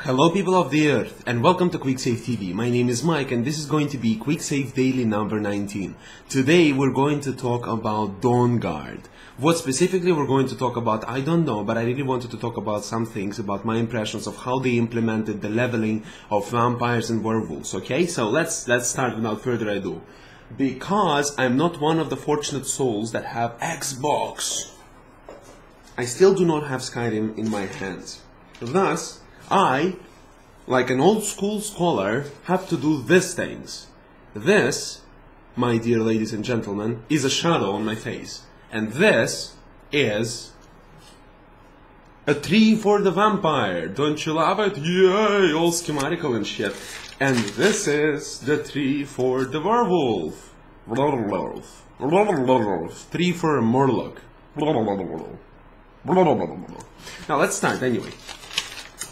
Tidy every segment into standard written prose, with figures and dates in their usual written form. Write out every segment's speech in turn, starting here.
Hello people of the earth and welcome to QuickSaveTV. My name is Mike and this is going to be QuickSave Daily number 19. Today we're going to talk about Dawnguard. What specifically we're going to talk about, I don't know, but I really wanted to talk about some things, about my impressions of how they implemented the leveling of vampires and werewolves, okay? So let's start without further ado. Because I'm not one of the fortunate souls that have Xbox, I still do not have Skyrim in my hands. Thus, I, like an old school scholar, have to do these things. This, my dear ladies and gentlemen, is a shadow on my face. And this is a tree for the vampire. Don't you love it? Yay! All schematical and shit. And this is the tree for the werewolf. Tree for a Murloc. Now let's start anyway.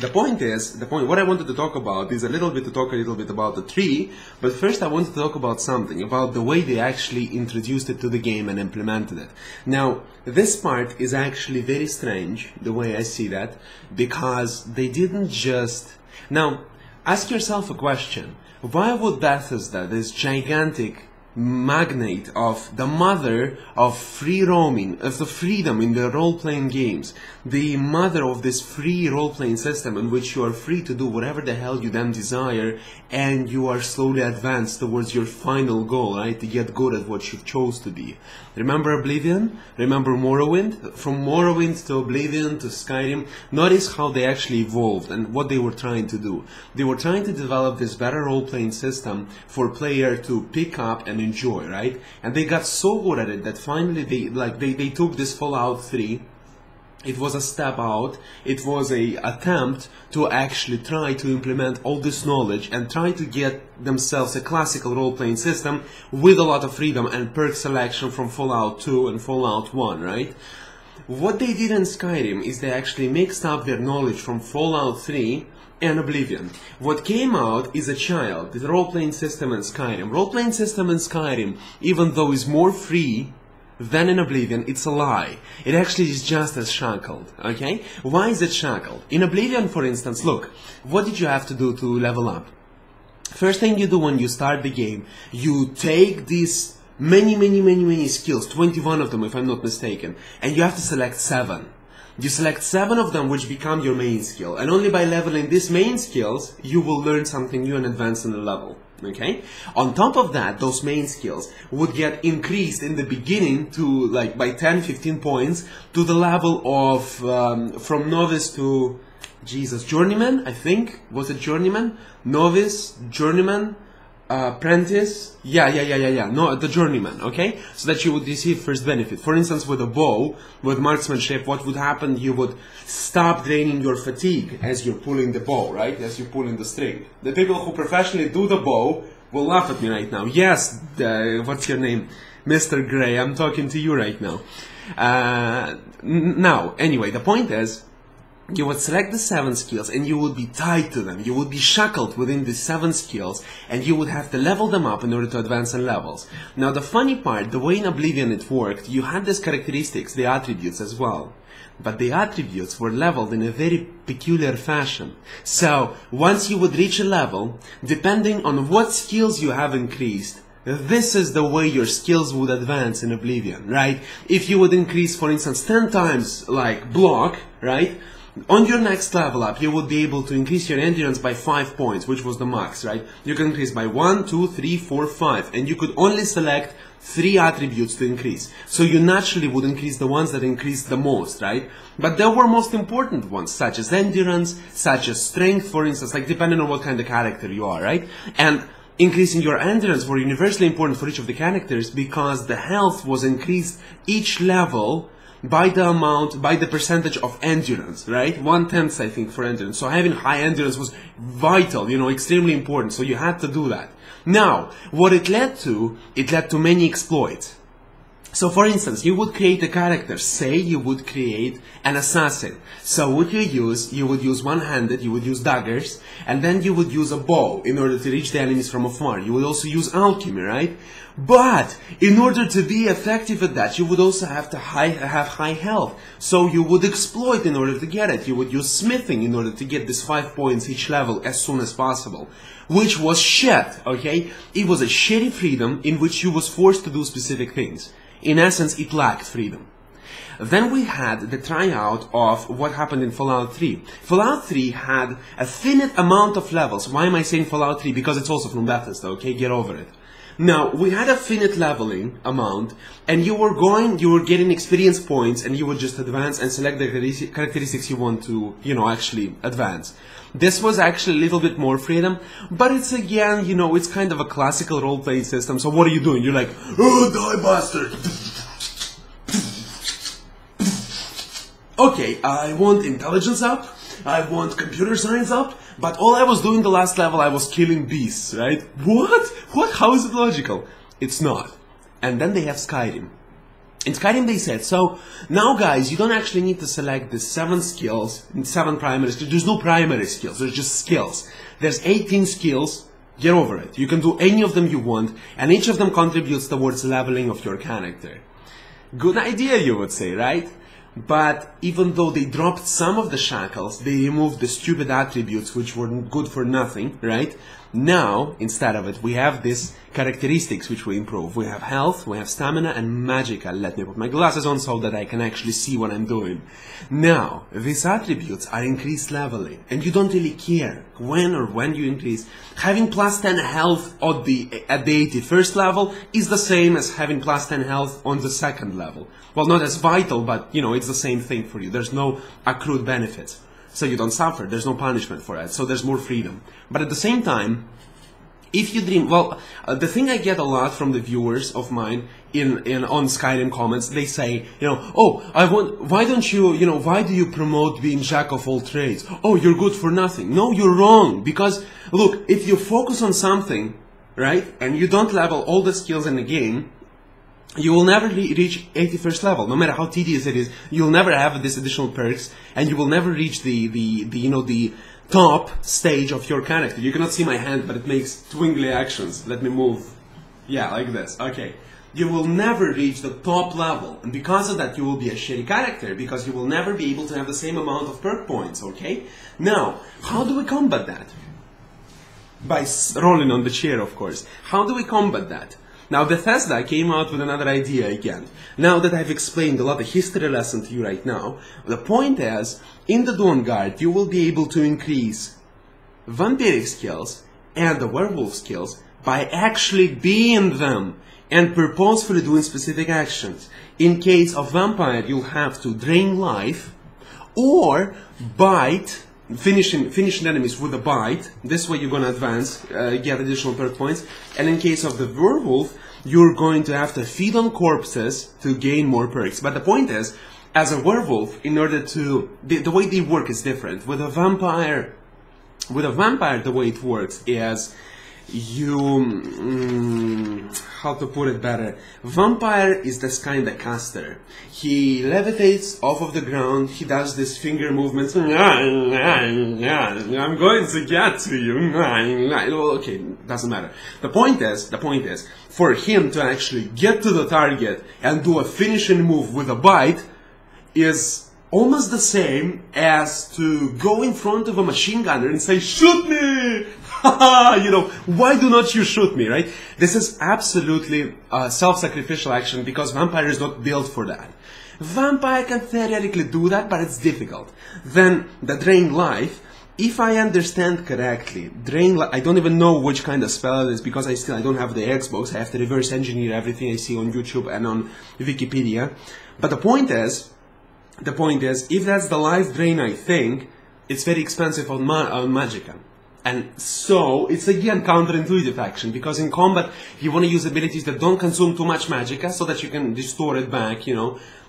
What I wanted to talk about is talk a little bit about the tree, but first I wanted to talk about something, about the way they actually introduced it to the game and implemented it. Now, this part is actually very strange, the way I see that, because they didn't just... Now, ask yourself a question. Why would Bethesda, this gigantic magnate of the mother of free roaming, of the freedom in the role-playing games, the mother of this free role-playing system in which you are free to do whatever the hell you then desire and you are slowly advanced towards your final goal, right, to get good at what you chose to be. Remember Oblivion? Remember Morrowind? From Morrowind to Oblivion to Skyrim, notice how they actually evolved and what they were trying to do. They were trying to develop this better role-playing system for player to pick up and enjoy, right? And they got so good at it that finally they took this Fallout 3. It was a step out, it was a attempt to actually try to implement all this knowledge and try to get themselves a classical role-playing system with a lot of freedom and perk selection from Fallout 2 and Fallout 1, right? What they did in Skyrim is they actually mixed up their knowledge from Fallout 3 and Oblivion. What came out is a child, the role-playing system in Skyrim. Role-playing system in Skyrim, even though is more free than in Oblivion, it's a lie. It actually is just as shackled, okay? Why is it shackled? In Oblivion, for instance, look, what did you have to do to level up? First thing you do when you start the game, you take these many skills, 21 of them if I'm not mistaken, and you have to select 7. You select 7 of them which become your main skill, and only by leveling these main skills, you will learn something new and advance in the level. Okay? On top of that, those main skills would get increased in the beginning to like by 10-15 points to the level of from novice to journeyman, I think. Was it journeyman? Novice, journeyman, apprentice, no, the journeyman, okay? So that you would receive first benefit. For instance, with a bow, with marksmanship, what would happen? You would stop draining your fatigue as you're pulling the bow, right? As you're pulling the string. The people who professionally do the bow will laugh at me right now. Yes, what's your name? Mr. Gray, I'm talking to you right now. Now, anyway, the point is, you would select the 7 skills and you would be tied to them. You would be shackled within the 7 skills and you would have to level them up in order to advance in levels. Now the funny part, the way in Oblivion it worked, you had these characteristics, the attributes as well. But the attributes were leveled in a very peculiar fashion. So, once you would reach a level, depending on what skills you have increased, this is the way your skills would advance in Oblivion, right? If you would increase, for instance, 10 times, like, block, right? On your next level up, you would be able to increase your endurance by 5 points, which was the max, right? You can increase by 1, 2, 3, 4, 5, and you could only select 3 attributes to increase. So you naturally would increase the ones that increase the most, right? But there were most important ones, such as endurance, such as strength, for instance, like depending on what kind of character you are, right? And increasing your endurance were universally important for each of the characters because the health was increased each level by the percentage of endurance, right? 1/10, I think, for endurance. So having high endurance was vital, you know, extremely important. So you had to do that. Now, what it led to many exploits. So for instance, you would create a character, say you would create an assassin. So what you would use one-handed, you would use daggers, and then you would use a bow in order to reach the enemies from afar. You would also use alchemy, right? But in order to be effective at that, you would also have to have high health. So you would exploit in order to get it. You would use smithing in order to get this 5 points each level as soon as possible. Which was shit, okay? It was a shitty freedom in which you was forced to do specific things. In essence, it lacked freedom. Then we had the tryout of what happened in Fallout 3. Fallout 3 had a finite amount of levels. Why am I saying Fallout 3? Because it's also from Bethesda, okay? Get over it. Now, we had a finite leveling amount, and you were getting experience points, and you would just advance and select the characteristics you want to, actually advance. This was actually a little bit more freedom, but it's again, it's kind of a classical role-playing system, so what are you doing? You're like, oh, die bastard! Okay, I want intelligence up, I want computer science up, but all I was doing the last level, I was killing beasts, right? What? How is it logical? It's not. And then they have Skyrim. In Skyrim they said, so now guys, you don't actually need to select the 7 skills, 7 primary skills. There's no primary skills, there's just skills. There's 18 skills, get over it. You can do any of them you want, and each of them contributes towards leveling of your character. Good idea, you would say, right? But even though they dropped some of the shackles, they removed the stupid attributes which were good for nothing, right? Now, instead of it, we have these characteristics which we improve. We have health, we have stamina, and magicka. Let me put my glasses on so that I can actually see what I'm doing. Now, these attributes are increased leveling, and you don't really care when you increase. Having plus 10 health at the 81st level is the same as having plus 10 health on the 2nd level. Well, not as vital, but, it's the same thing for you. There's no accrued benefits. So you don't suffer, there's no punishment for it, so there's more freedom. But at the same time, if you dream, the thing I get a lot from the viewers of mine on Skyrim comments, they say, why do you promote being jack of all trades? Oh, you're good for nothing. No, you're wrong, because, look, if you focus on something, right, and you don't level all the skills in the game, you will never reach 81st level. No matter how tedious it is, you'll never have these additional perks, and you will never reach the top stage of your character. You cannot see my hand, but it makes twinkly actions. Let me move. Yeah, like this. Okay. You will never reach the top level, and because of that, you will be a shitty character, because you will never be able to have the same amount of perk points, okay? Now, how do we combat that? By rolling on the chair, of course. How do we combat that? Now, Bethesda came out with another idea again. Now that I've explained a lot of history lesson to you right now, the point is, in the Dawnguard, you will be able to increase vampiric skills and the werewolf skills by actually being them and purposefully doing specific actions. In case of vampire, you'll have to drain life or bite, finishing enemies with a bite. This way you're going to advance, get additional perk points. And in case of the werewolf, you're going to have to feed on corpses to gain more perks. But the point is, as a werewolf, in order to... The way they work is different. With a vampire, the way it works is... how to put it better? Vampire is this kind of caster. He levitates off of the ground, he does this finger movements. I'm going to get to you. Okay, doesn't matter. The point is, for him to actually get to the target and do a finishing move with a bite is almost the same as to go in front of a machine gunner and say, shoot me! Why do not you shoot me, right? This is absolutely a self-sacrificial action because vampire is not built for that. Vampire can theoretically do that, but it's difficult. Then the drain life, if I understand correctly, I don't even know which kind of spell it is because I don't have the Xbox. I have to reverse engineer everything I see on YouTube and on Wikipedia. But the point is, if that's the life drain, I think, it's very expensive on magicka. And so, it's again counterintuitive action, because in combat, you want to use abilities that don't consume too much magicka, so that you can restore it back,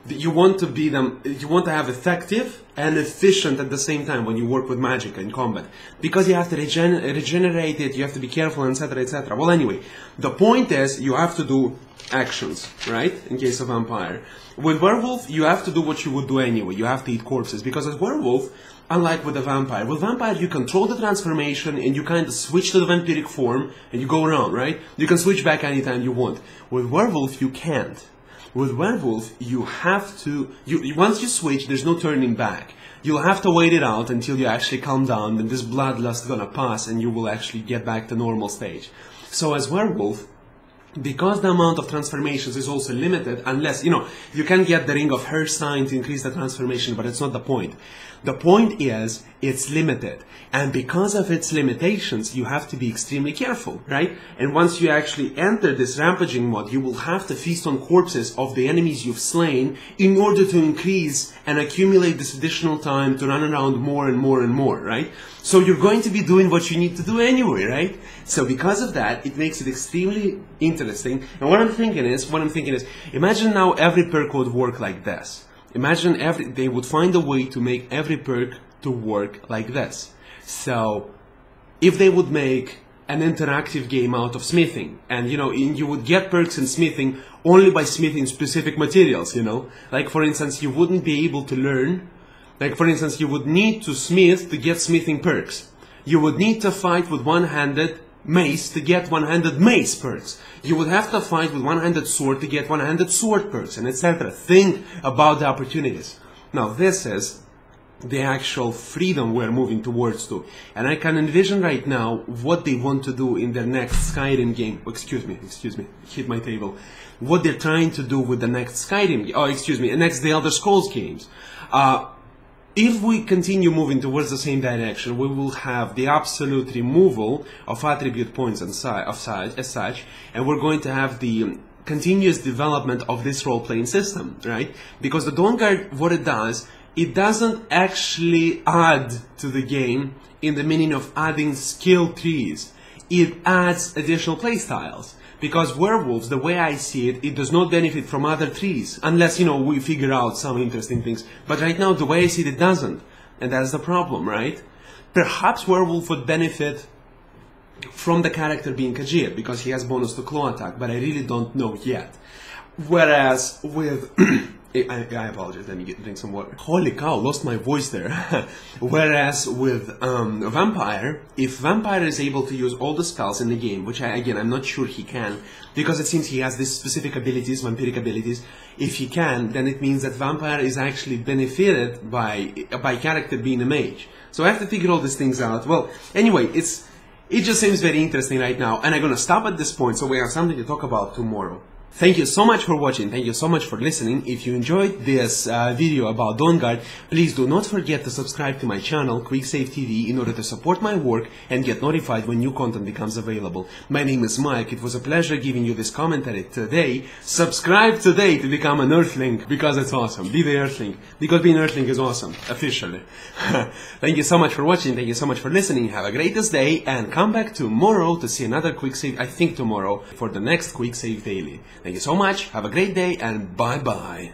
You want to be them. You want to have effective and efficient at the same time when you work with magic in combat, because you have to regenerate it. You have to be careful, etc., etc. Well, anyway, the point is you have to do actions, right? In case of vampire, with werewolf, you have to do what you would do anyway. You have to eat corpses, because as werewolf, unlike with with vampire, you control the transformation and you kind of switch to the vampiric form and you go around, right? You can switch back anytime you want. With werewolf, you can't. With werewolf, you have to, once you switch, there's no turning back. You'll have to wait it out until you actually calm down, and this bloodlust is gonna pass and you will actually get back to normal stage. So as werewolf, because the amount of transformations is also limited, unless, you can get the Ring of Herstein to increase the transformation, but it's not the point. The point is, it's limited. And because of its limitations, you have to be extremely careful, right? And once you actually enter this rampaging mode, you will have to feast on corpses of the enemies you've slain in order to increase and accumulate this additional time to run around more and more and more, right? So you're going to be doing what you need to do anyway, right? So because of that, it makes it extremely interesting. And what I'm thinking is, imagine now every perk would work like this. Imagine they would find a way to make every perk to work like this. So, if they would make an interactive game out of smithing, and you would get perks in smithing only by smithing specific materials, like for instance, you wouldn't be able to learn, like for instance, you would need to smith to get smithing perks. You would need to fight with one-handed mace to get one-handed mace perks. You would have to fight with one-handed sword to get one-handed sword perks, and etc. Think about the opportunities. Now this is the actual freedom we're moving towards to, and I can envision right now what they want to do in their next Skyrim game. Excuse me, hit my table. What they're trying to do with the next Skyrim, next The Elder Scrolls games. If we continue moving towards the same direction, we will have the absolute removal of attribute points as such, and we're going to have the continuous development of this role-playing system, right? Because the Dawnguard, what it does, it doesn't actually add to the game in the meaning of adding skill trees. It adds additional playstyles. Because werewolves, the way I see it, it does not benefit from other trees, unless, we figure out some interesting things. But right now, the way I see it, it doesn't. And that's the problem, right? Perhaps werewolf would benefit from the character being Khajiit, because he has bonus to claw attack, but I really don't know yet. Whereas with... I apologize, let me drink some water. Holy cow, lost my voice there. Whereas with Vampire, if Vampire is able to use all the spells in the game, which I'm not sure he can, because it seems he has these specific abilities, vampiric abilities. If he can, then it means that Vampire is actually benefited by character being a mage. So I have to figure all these things out. Well, anyway, it just seems very interesting right now, and I'm gonna stop at this point so we have something to talk about tomorrow. Thank you so much for watching, thank you so much for listening. If you enjoyed this video about Dawnguard, please do not forget to subscribe to my channel, QuickSaveTV, in order to support my work and get notified when new content becomes available. My name is Mike, it was a pleasure giving you this commentary today. Subscribe today to become an Earthling, because it's awesome. Be the Earthling, because being Earthling is awesome, officially. Thank you so much for watching, thank you so much for listening, have a greatest day, and come back tomorrow to see another QuickSave, I think tomorrow, for the next QuickSave Daily. Thank you so much, have a great day, and bye-bye.